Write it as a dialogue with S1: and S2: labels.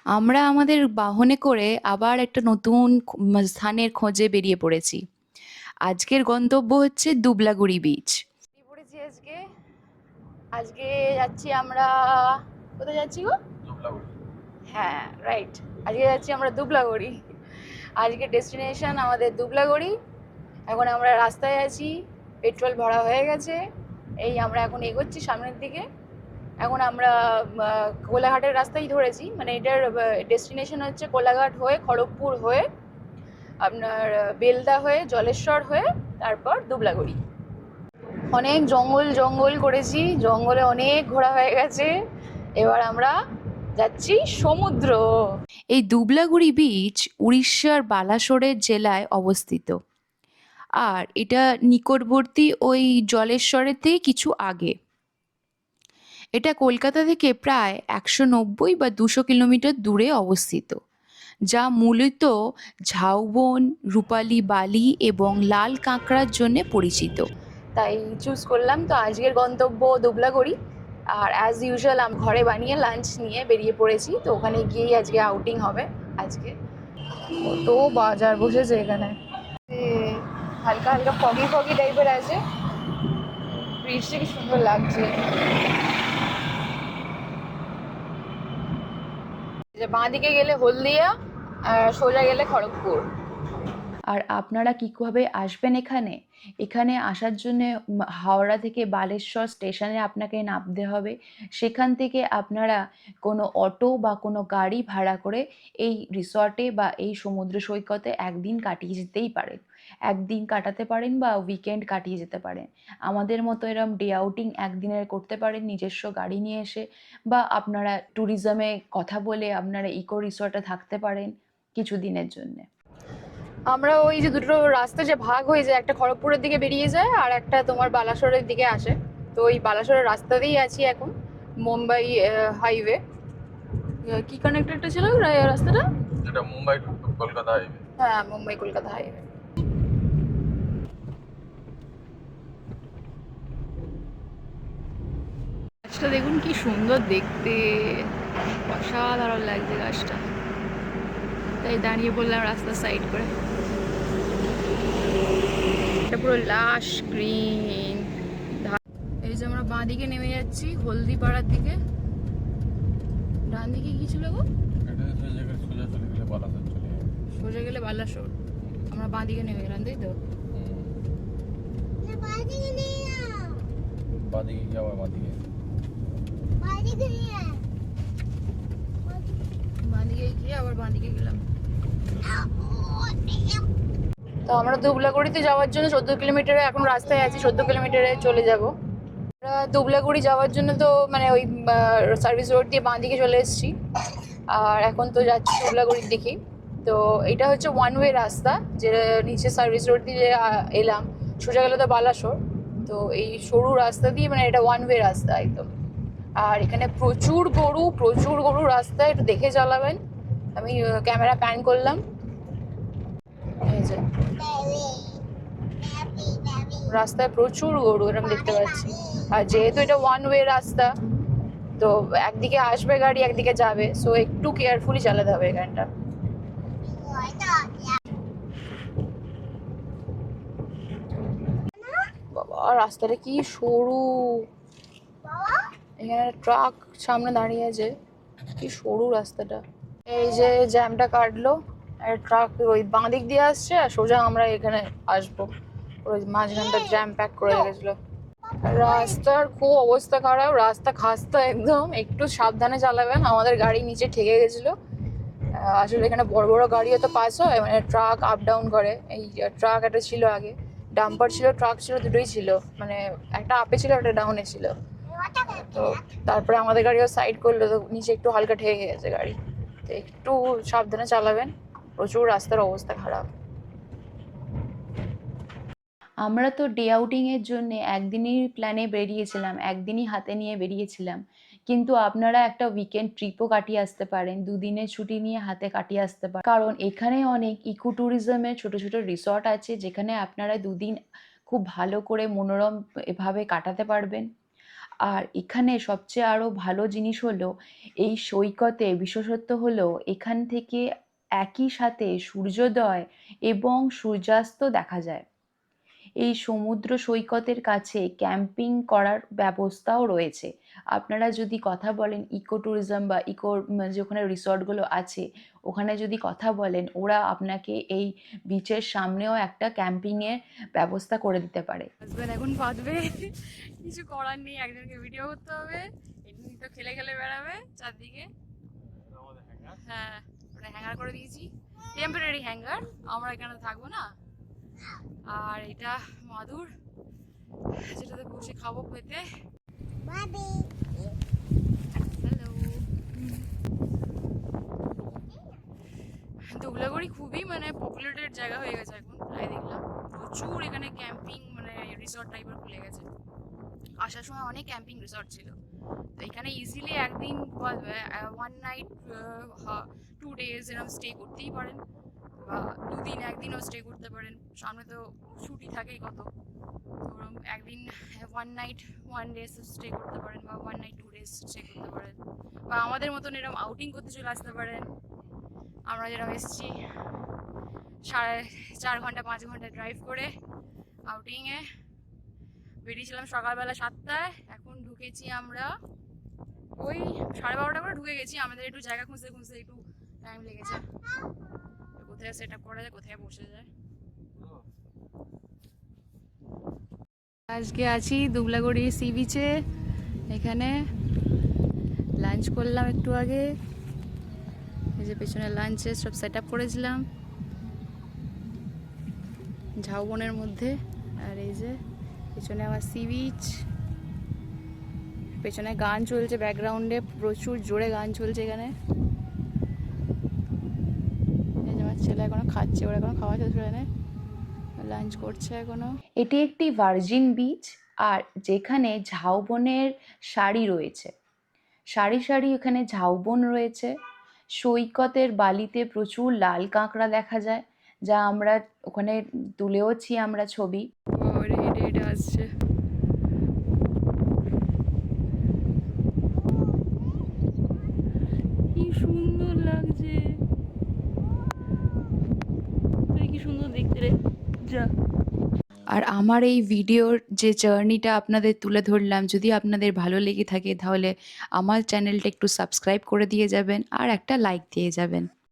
S1: আমরা আমাদের বাহনে করে আবার একটা নতুন স্থানের খোঁজে বেরিয়ে পড়েছি। আজকের গন্তব্য হচ্ছে দুবলাগুড়ি বিচ। বেরিয়ে পড়েছি আজকে। আজকে যাচ্ছি আমরা, কোথায় যাচ্ছি গো? দুবলাগুড়ি। হ্যাঁ, রাইট। আজকে যাচ্ছি আমরা দুবলাগুড়ি। আজকে ডেস্টিনেশন আমাদের দুবলাগুড়ি। এখন আমরা রাস্তায় আছি, পেট্রোল ভরা হয়ে গেছে। এই আমরা এখন এগোচ্ছি সামনের দিকে। এখন আমরা কোলাঘাটের রাস্তাই ধরেছি, মানে এটার ডেস্টিনেশন হচ্ছে কোলাঘাট হয়ে খড়গপুর হয়ে আপনার বেলদা হয়ে জলেশ্বর হয়ে তারপর দুবলাগুড়ি। অনেক জঙ্গল জঙ্গল করেছি, জঙ্গলে অনেক ঘোরা হয়ে গেছে। এবার আমরা যাচ্ছি সমুদ্র। এই দুবলাগুড়ি বিচ উড়িষ্যার বালাসোরের জেলায় অবস্থিত, আর এটা নিকটবর্তী ওই জলেশ্বরের থেকে কিছু আগে। এটা কলকাতা থেকে প্রায় 190 বা 200 কিলোমিটার দূরে অবস্থিত, যা মূলত ঝাউবন, রূপালী বালি এবং লাল কাঁকড়ার জন্য পরিচিত। তাই চুজ করলাম। তো আজকের গন্তব্য দুবলাগুড়ি। আর অ্যাজ ইউজুয়াল ঘরে বানিয়ে লাঞ্চ নিয়ে বেরিয়ে পড়েছি। তো ওখানে গিয়েই আজকে আউটিং হবে। আজকে কত বাজার বসেছে এখানে, হালকা হালকা ফগি ফগি টাইপের আছে। ব্রিজটা কি সুন্দর লাগছে। যে বাঁ দিকে গেলে হলদিয়া আর সোজা গেলে খড়গপুর। আর আপনারা কীভাবে আসবেন এখানে? এখানে আসার জন্যে হাওড়া থেকে বালেশ্বর স্টেশনে আপনাকে নামতে হবে। সেখান থেকে আপনারা কোনো অটো বা কোনো গাড়ি ভাড়া করে এই রিসর্টে বা এই সমুদ্র সৈকতে একদিন কাটিয়ে যেতেই পারেন। একদিন কাটাতে পারেন বা উইকেন্ড কাটিয়ে যেতে পারেন। আমাদের মতো এরম ডে আউটিং একদিনের করতে পারেন নিজস্ব গাড়ি নিয়ে এসে, বা আপনারা ট্যুরিজমে কথা বলে আপনারা ইকো রিসর্টে থাকতে পারেন কিছু দিনের জন্যে। আমরা ওই যে দুটো রাস্তা যে ভাগ হয়ে যায়, একটা খড়গপুরের দিকে বেরিয়ে যায় আর একটা তোমার বালাসোরের দিকে আসে। তো ওই বালাসোরের রাস্তাতেই আছি এখন, মুম্বাই হাইওয়ে। কি কানেক্টেডটা ছিল রাস্তাটা? এটা মুম্বাই টু কলকাতা হাইওয়ে। হ্যাঁ, মুম্বাই কলকাতা হাইওয়ে। গাছটা দেখুন কি সুন্দর দেখতে, অসাধারণ লাগছে গাছটা। তাই দাঁড়িয়ে পড়লাম রাস্তার সাইড করে। এটা পুরো লাশ গ্রিন। এই যে আমরা বাঁ দিকে নেমে যাচ্ছি হলদিপাড়ার দিকে। ডান দিকে কি ছিল গো? সোজা গেলে বালাসোর। আমরা বাঁ দিকে নেমে গেলাম, তাই তো? বাঁ দিকে গিয়ে আবার বাঁ দিকে গেলাম। তো আমরা দুবলাগুড়িতে যাওয়ার জন্য 14 কিলোমিটারে এখন রাস্তায় আছি, 14 কিলোমিটারে চলে যাব। আমরা দুবলাগুড়ি যাওয়ার জন্য তো মানে ওই সার্ভিস রোড দিয়ে বাঁ দিকে চলে এসেছি, আর এখন তো যাচ্ছি দুবলাগুড়ির দিকেই। তো এটা হচ্ছে ওয়ান ওয়ে রাস্তা, যে নিচে সার্ভিস রোড দিয়ে এলাম, সোজা গেলে তো বালাসোর। তো এই সরু রাস্তা দিয়ে মানে এটা ওয়ান ওয়ে রাস্তা একদম। আর এখানে প্রচুর গরু রাস্তায়, একটু দেখে চালাবেন। আমি ক্যামেরা প্যান করলাম। এই যে রাস্তায় প্রচুর গরু এরকম দেখতে পাচ্ছি। আর যেহেতু এটা ওয়ান ওয়ে রাস্তা, তো একদিকে আসবে গাড়ি একদিকে যাবে, সো একটু কেয়ারফুলি চালাতে হবে এখানটা। বাবা রাস্তাটা কি সরু, এখানে ট্রাক সামনে দাঁড়িয়ে আছে, কি সরু রাস্তাটা। এই যে জ্যামটা কাটলো, ট্রাক ওই বাঁ দিক দিয়ে আসছে আর সোজা আমরা এখানে আসবো। ওই মাঝখানটা জ্যাম প্যাক করে রেখেছিল। রাস্তার খুব অবস্থা খারাপ, রাস্তা খাস্তা একদম, একটু সাবধানে চালাবেন। আমাদের গাড়ি নিচে ঠেকে গেছিলো। আসলে এখানে বড় বড় গাড়িও তো পাস হয়, মানে ট্রাক আপ ডাউন করে। এই ট্রাক একটা ছিল আগে, ডাম্পার ছিল, ট্রাক ছিল, দুটোই ছিল। মানে একটা আপে ছিল, একটা ডাউনে ছিল। তো তারপরে আমাদের গাড়িও সাইড করলো, তো নিচে একটু হালকা ঠেকে গেছে গাড়ি। তো একটু সাবধানে চালাবেন, প্রচুর রাস্তার অবস্থা খারাপ। আমরা তো ডে আউটিংয়ের জন্য একদিনই প্ল্যানে বেরিয়েছিলাম, একদিনই হাতে নিয়ে বেরিয়েছিলাম। কিন্তু আপনারা একটা উইকেন্ড ট্রিপও কাটিয়ে আসতে পারেন, দুদিনের ছুটি নিয়ে হাতে কাটিয়ে আসতে পারেন। কারণ এখানে অনেক ইকো ট্যুরিজমের ছোটো ছোটো রিসর্ট আছে, যেখানে আপনারা দুদিন খুব ভালো করে মনোরম এভাবে কাটাতে পারবেন। আর এখানে সবচেয়ে আরও ভালো জিনিস হলো এই সৈকতে বিশেষত্ব হলো এখান থেকে একই সাথে সূর্যোদয় এবং সূর্যাস্ত দেখা যায়। এই সমুদ্র সৈকতের কাছে ক্যাম্পিং করার ব্যবস্থাও রয়েছে। আপনারা যদি কথা বলেন ইকো ট্যুরিজম বা যে ওখানে রিসর্টগুলো আছে, ওখানে যদি কথা বলেন, ওরা আপনাকে এই বিচের সামনেও একটা ক্যাম্পিংয়ের ব্যবস্থা করে দিতে পারে। হাজব্যান্ড এখন বাঁধবে, কিছু করার নেই, একজনকে ভিডিও করতে হবে, এমনি তো খেলে খেলে বেড়াবে চারদিকে। হ্যাঁ, ওটা হ্যাঙ্গার করে দিয়েছি, টেম্পোরারি হ্যাঙ্গার, আমরা এখানে থাকবো না। আর এটা মাদুর, যেটাতে বসে খাবো খেতে। হ্যালো, দুবলাগড়ি খুবই মানে পপুলেটেড জায়গা হয়ে গেছে এখন, প্রায় দেখলাম প্রচুর এখানে ক্যাম্পিং মানে রিসর্ট টাইপের খুলে গেছে। আসার সময় অনেক ক্যাম্পিং রিসর্ট ছিল, তো এখানে ইজিলি একদিন 1 নাইট 2 ডেজ এরকম স্টে করতেই পারেন, বা 2 দিন 1 দিনও স্টে করতে পারেন। সামনে তো ছুটি থাকেই কত, ধরুন একদিন 1 নাইট 1 ডে স্টে করতে পারেন, বা 1 নাইট 2 ডেজ স্টে করতে পারেন, বা আমাদের মতন এরকম আউটিং করতে চলে আসতে পারেন। আমরা যেরকম এসেছি 4.5 ঘন্টা 5 ঘন্টা ড্রাইভ করে আউটিংয়ে বেরিয়েছিলাম সকালবেলা 7টায়, এখন ঢুকেছি আমরা ওই 12:30 করে ঢুকে গেছি। আমাদের একটু জায়গা খুঁজতে খুঁজতে একটু টাইম লেগেছে, কোথায় সেট আপ করা যায়, কোথায় বসে যায়। আজকে আছি দুবলাগড়ি সি বিচে, এখানে লাঞ্চ করলাম একটু আগে। এই যে পেছনে লাঞ্চের সব সেট আপ করেছিলাম ঝাউবনের মধ্যে। আর এই যে পেছনে আমার সি বিচ, পেছনে গান চলছে ব্যাকগ্রাউন্ডে, প্রচুর জোরে গান চলছে এখানে। এই যে আমার ছেলে এখনো খাচ্ছে, ওরা এখনো খাওয়া শেষ হয় না, লাঞ্চ করছে এখনো। এটি একটি ভার্জিন বিচ, আর যেখানে ঝাউবনের সারি রয়েছে, সারি সারি এখানে ঝাউবন রয়েছে। সৈকতের বালিতে প্রচুর লাল কাঁকড়া দেখা যায়, যা আমরা ওখানে তুলেওছি আমরা ছবি। হেঁটে হেঁটে আসছে, কি সুন্দর লাগছে, কি সুন্দর দেখতে রে যা। আর আমার এই ভিডিওর যে জার্নিটা আপনাদের তুলে ধরলাম, যদি আপনাদের ভালো লেগে থাকে তাহলে আমার চ্যানেলটা একটু সাবস্ক্রাইব করে দিয়ে যাবেন আর একটা লাইক দিয়ে যাবেন।